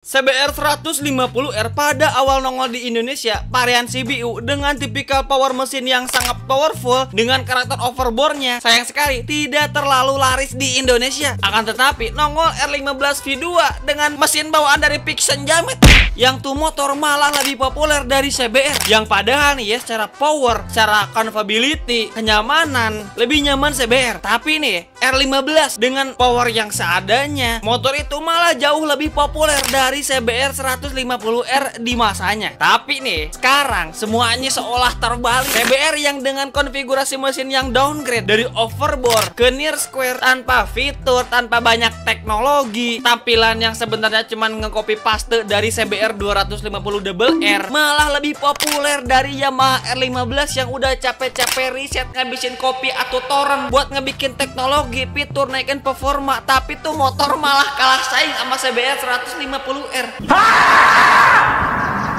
CBR 150R pada awal nongol di Indonesia, varian CBU dengan tipikal power mesin yang sangat powerful dengan karakter overbore-nya sayang sekali tidak terlalu laris di Indonesia. Akan tetapi nongol R15 V2 dengan mesin bawaan dari Pixen Jamet yang tuh motor malah lebih populer dari CBR, yang padahal nih ya secara power, secara convertibility, kenyamanan lebih nyaman CBR. Tapi nih R15 dengan power yang seadanya, motor itu malah jauh lebih populer dari CBR 150R di masanya. Tapi nih sekarang semuanya seolah terbalik. CBR yang dengan konfigurasi mesin yang downgrade dari overbore ke near square, tanpa fitur, tanpa banyak teknologi, tampilan yang sebenarnya cuman nge-copy paste dari CBR 250R, malah lebih populer dari Yamaha R15 yang udah capek-capek riset ngabisin kopi atau torrent buat ngebikin teknologi, fitur, naikin performa, tapi tuh motor malah kalah saing sama CBR 150R.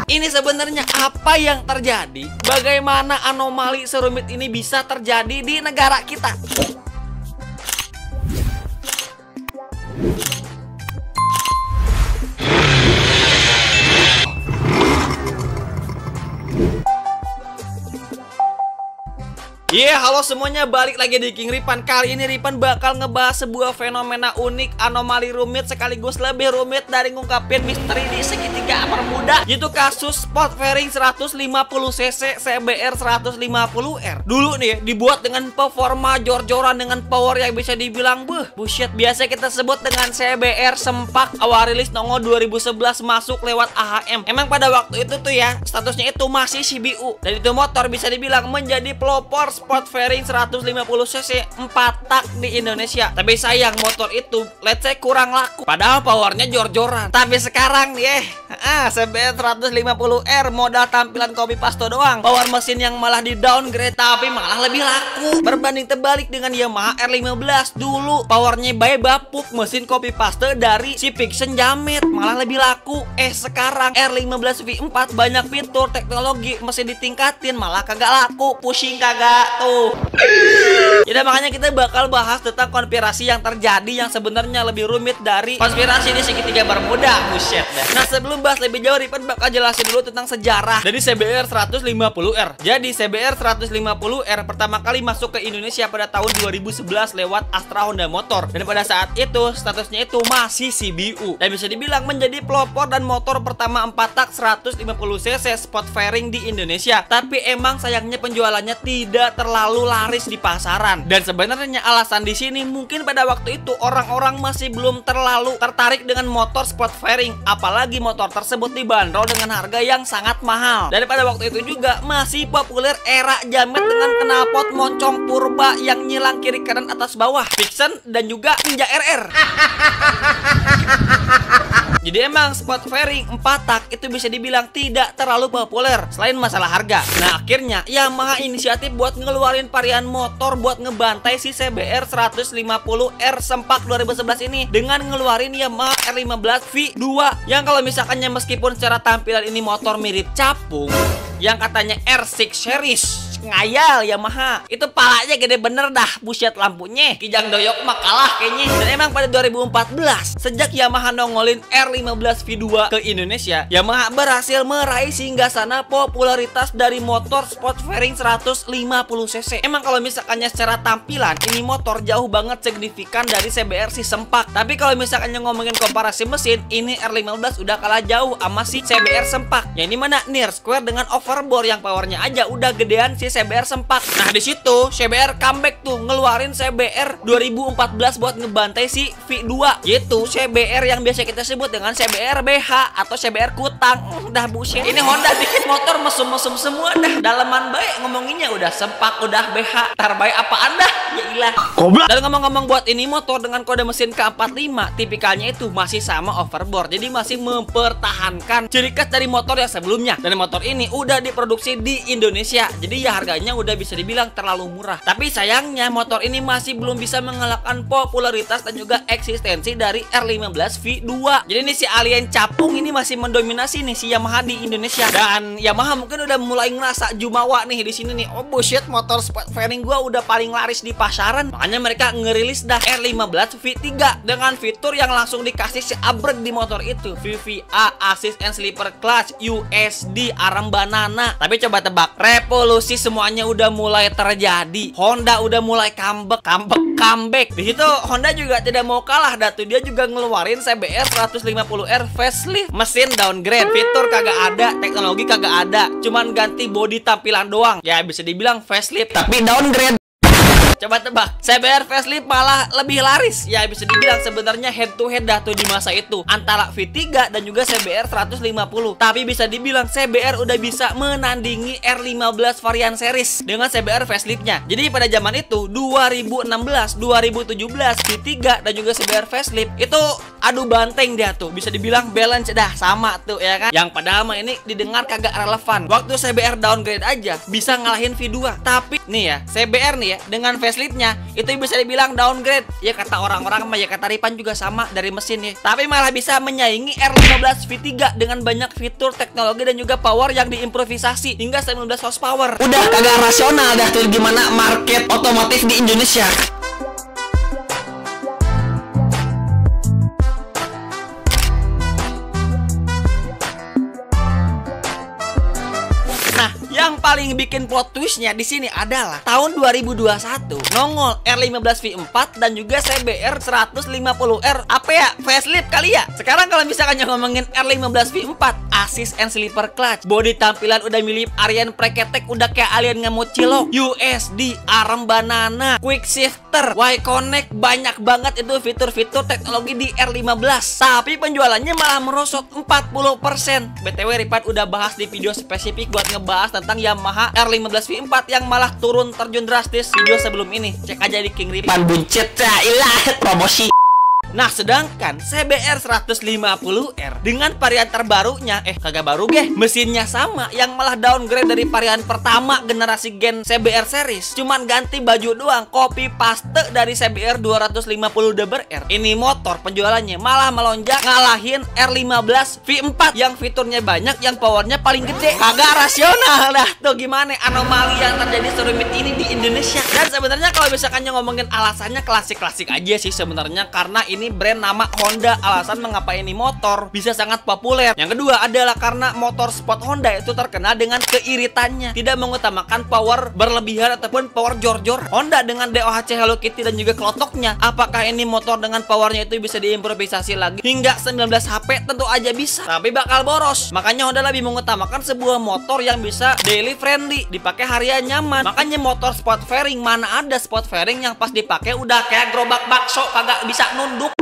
Ini sebenarnya apa yang terjadi? Bagaimana anomali serumit ini bisa terjadi di negara kita? Halo semuanya, balik lagi di King Ripan. Kali ini Ripan bakal ngebahas sebuah fenomena unik, anomali rumit, sekaligus lebih rumit dari ngungkapin misteri di segitiga Bermuda, yaitu kasus sport fairing 150cc CBR 150R. Dulu nih dibuat dengan performa jor-joran dengan power yang bisa dibilang bullshit. Biasa kita sebut dengan CBR sempak. Awal rilis nongol 2011, masuk lewat AHM. Emang pada waktu itu tuh ya statusnya itu masih CBU, dan itu motor bisa dibilang menjadi pelopor sport fairing 150cc 4 tak di Indonesia. Tapi sayang motor itu let's say kurang laku, padahal powernya jor-joran. Tapi sekarang nih CBR 150R modal tampilan copy paste doang, power mesin yang malah di downgrade tapi malah lebih laku. Berbanding terbalik dengan Yamaha R15, dulu powernya bae bapuk, mesin copy paste dari si Pixen Jamet, malah lebih laku. Sekarang R15 V4 banyak fitur, teknologi, mesin ditingkatin, malah kagak laku, pusing kagak tuh. Jadi makanya kita bakal bahas tentang konspirasi yang terjadi yang sebenarnya lebih rumit dari konspirasi di segitiga Bermuda. Buset dah. Nah, sebelum bahas lebih jauh, Ripan bakal jelasin dulu tentang sejarah dari CBR 150R. Jadi CBR 150R pertama kali masuk ke Indonesia pada tahun 2011 lewat Astra Honda Motor, dan pada saat itu statusnya itu masih CBU, dan bisa dibilang menjadi pelopor dan motor pertama 4 tak 150cc sport fairing di Indonesia. Tapi emang sayangnya penjualannya tidak terlalu laris di pasaran, dan sebenarnya alasan di sini mungkin pada waktu itu orang-orang masih belum terlalu tertarik dengan motor sport fairing, apalagi motor tersebut dibanderol dengan harga yang sangat mahal. Dan pada waktu itu juga masih populer era Jamet dengan knalpot moncong purba yang nyilang kiri kanan atas bawah, Pixen dan juga Ninja RR. Jadi emang sport fairing 4 tak itu bisa dibilang tidak terlalu populer selain masalah harga. Nah, akhirnya Yamaha inisiatif buat ngeluarin varian motor buat ngebantai si CBR 150R sempak 2011 ini dengan ngeluarin Yamaha R15 V2, yang kalau misalkannya meskipun secara tampilan ini motor mirip capung yang katanya R6 series, ngayal Yamaha itu palanya gede bener dah, buset lampunya kijang doyok mah kalah kayaknya. Dan emang pada 2014 sejak Yamaha nongolin R15 V2 ke Indonesia, Yamaha berhasil meraih singgasana popularitas dari motor sport fairing 150cc. Emang kalau misalkannya secara tampilan ini motor jauh banget signifikan dari CBR si sempak, tapi kalau misalkannya ngomongin komparasi mesin, ini R15 udah kalah jauh sama si CBR sempak, yang dimana near square dengan overbore yang powernya aja udah gedean si CBR sempak. Nah, di situ CBR comeback tuh ngeluarin CBR 2014 buat ngebantai si V2, yaitu CBR yang biasa kita sebut dengan CBR BH atau CBR kutang. Dah buset, ini Honda bikin motor mesum-mesum semua dah, daleman baik ngomonginnya udah sempak, udah BH, terbaik apaan dah, ya ilah. Dan ngomong-ngomong buat ini motor dengan kode mesin K45, tipikalnya itu masih sama overbore, jadi masih mempertahankan ciri khas dari motor yang sebelumnya. Dan motor ini udah diproduksi di Indonesia, jadi ya harganya udah bisa dibilang terlalu murah. Tapi sayangnya motor ini masih belum bisa mengalahkan popularitas dan juga eksistensi dari R15 V2. Jadi ini si alien capung ini masih mendominasi nih si Yamaha di Indonesia. Dan Yamaha mungkin udah mulai ngerasa jumawa nih di sini nih. Oh bullshit, motor sport fairing gua udah paling laris di pasaran. Makanya mereka ngerilis dah R15 V3 dengan fitur yang langsung dikasih si abrek di motor itu. VVA, Assist and Sleeper Clutch, USD, arm banana. Tapi coba tebak, revolusi semuanya udah mulai terjadi. Honda udah mulai comeback. Di situ Honda juga tidak mau kalah, datu dia juga ngeluarin CBR 150R facelift. Mesin downgrade, fitur kagak ada, teknologi kagak ada, cuman ganti bodi tampilan doang. Ya bisa dibilang facelift tapi downgrade. Coba tebak, CBR facelift malah lebih laris. Ya bisa dibilang sebenarnya head to head dah tuh di masa itu antara V3 dan juga CBR 150. Tapi bisa dibilang CBR udah bisa menandingi R15 varian series dengan CBR faceliftnya. Jadi pada zaman itu 2016, 2017 V3 dan juga CBR facelift itu adu banteng dia tuh. Bisa dibilang balance dah sama tuh ya kan. Yang padahal mah ini didengar kagak relevan. Waktu CBR downgrade aja bisa ngalahin V2. Tapi nih ya, CBR nih ya dengan faceliftnya itu bisa dibilang downgrade. Ya kata orang-orang mah, ya kata Ripan juga sama dari mesin ya. Tapi malah bisa menyaingi R15 V3 dengan banyak fitur, teknologi dan juga power yang diimprovisasi hingga 19 horsepower. Udah kagak rasional dah tuh gimana market otomotif di Indonesia. Yang paling bikin plot twistnya di sini adalah tahun 2021 nongol R15 V4 dan juga CBR 150R. Apa ya? Facelift kali ya? Sekarang kalau misalkan yang ngomongin R15 V4, Assist and Sleeper Clutch, bodi tampilan udah mirip Aryan Preketek, udah kayak alien ngemut cilok, USD, arm banana, quick shifter, Y-Connect, banyak banget itu fitur-fitur teknologi di R15. Tapi penjualannya malah merosot 40%. BTW Ripan udah bahas di video spesifik buat ngebahas tentang Yamaha R15 V4 yang malah turun terjun drastis video sebelum ini. Cek aja di King Ripan. Buncit ilah promosi. Nah sedangkan CBR 150R dengan varian terbarunya, kagak baru geh, mesinnya sama, yang malah downgrade dari varian pertama generasi gen CBR series, cuman ganti baju doang, copy paste dari CBR 250R. Ini motor penjualannya malah melonjak ngalahin R15 V4 yang fiturnya banyak, yang powernya paling gede. Kagak rasional dah tuh, gimana anomali yang terjadi serumit ini di Indonesia. Dan sebenarnya kalau misalkan ngomongin alasannya klasik-klasik aja sih sebenarnya, karena ini brand nama Honda. Alasan mengapa ini motor bisa sangat populer. Yang kedua adalah karena motor sport Honda itu terkenal dengan keiritannya, tidak mengutamakan power berlebihan ataupun power jor-jor. Honda dengan DOHC Hello Kitty dan juga kelotoknya, apakah ini motor dengan powernya itu bisa diimprovisasi lagi hingga 19 HP? Tentu aja bisa, tapi bakal boros. Makanya Honda lebih mengutamakan sebuah motor yang bisa daily friendly, dipakai harian nyaman. Makanya motor sport fairing, mana ada sport fairing yang pas dipakai udah kayak gerobak bakso kagak bisa nunduk.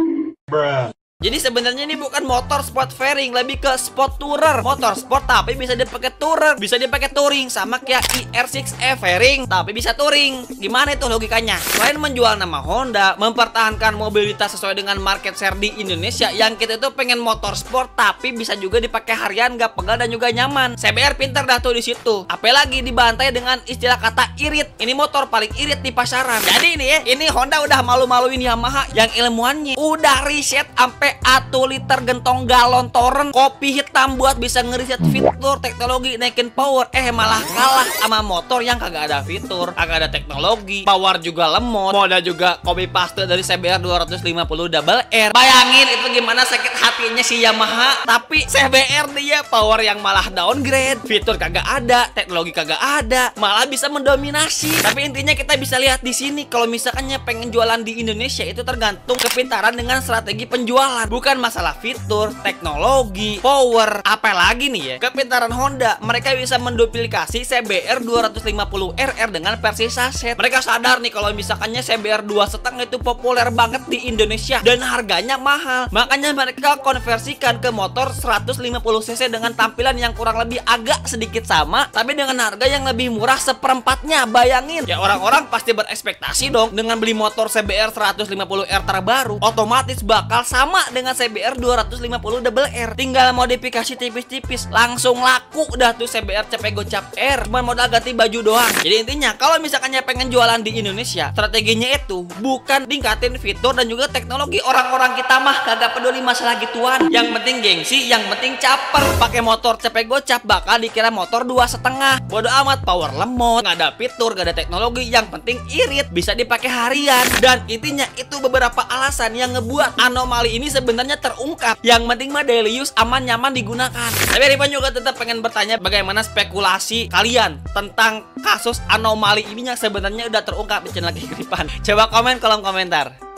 Jadi sebenarnya ini bukan motor sport fairing, lebih ke sport tourer. Motor sport tapi bisa dipakai tourer, bisa dipakai touring, sama kayak IR6E fairing tapi bisa touring. Gimana itu logikanya? Selain menjual nama Honda, mempertahankan mobilitas sesuai dengan market share di Indonesia, yang kita itu pengen motor sport tapi bisa juga dipakai harian, gak pegal dan juga nyaman. CBR pintar dah tuh di situ. Apalagi dibantai dengan istilah kata irit. Ini motor paling irit di pasaran. Jadi ini ya, ini Honda udah malu-maluin Yamaha yang ilmuannya udah riset sampai 1 liter gentong galon toren kopi hitam buat bisa ngeriset fitur, teknologi, naikin power. Malah kalah sama motor yang kagak ada fitur, kagak ada teknologi, power juga lemot, modal juga copy paste dari CBR 250R. Bayangin itu gimana sakit hatinya si Yamaha. Tapi CBR dia power yang malah downgrade, fitur kagak ada, teknologi kagak ada, malah bisa mendominasi. Tapi intinya kita bisa lihat di sini, kalau misalkannya pengen jualan di Indonesia itu tergantung kepintaran dengan strategi penjualan. Bukan masalah fitur, teknologi, power, apalagi nih ya, kepintaran Honda. Mereka bisa menduplikasi CBR 250RR dengan versi saset. Mereka sadar nih kalau misalkannya CBR 2.5 itu populer banget di Indonesia dan harganya mahal. Makanya mereka konversikan ke motor 150cc dengan tampilan yang kurang lebih agak sedikit sama, tapi dengan harga yang lebih murah seperempatnya. Bayangin, ya orang-orang pasti berekspektasi dong dengan beli motor CBR 150R terbaru, otomatis bakal sama dengan CBR 250 double R. Tinggal modifikasi tipis-tipis, langsung laku dah tuh CBR CP Gocap R. Cuma modal ganti baju doang. Jadi intinya kalau misalkannya pengen jualan di Indonesia, strateginya itu bukan tingkatin fitur dan juga teknologi. Orang-orang kita mah kagak peduli masalah gituan. Yang penting gengsi, yang penting caper. Pakai motor CP Gocap bakal dikira motor 2,5. Bodoh amat, power lemot, nggak ada fitur, nggak ada teknologi. Yang penting irit, bisa dipakai harian. Dan intinya itu beberapa alasan yang ngebuat anomali ini sebenarnya terungkap. Yang penting mah daily use, aman nyaman digunakan. Tapi Ripan juga tetap pengen bertanya bagaimana spekulasi kalian tentang kasus anomali ini yang sebenarnya udah terungkap di channel King Ripan. Coba komen kolom komentar.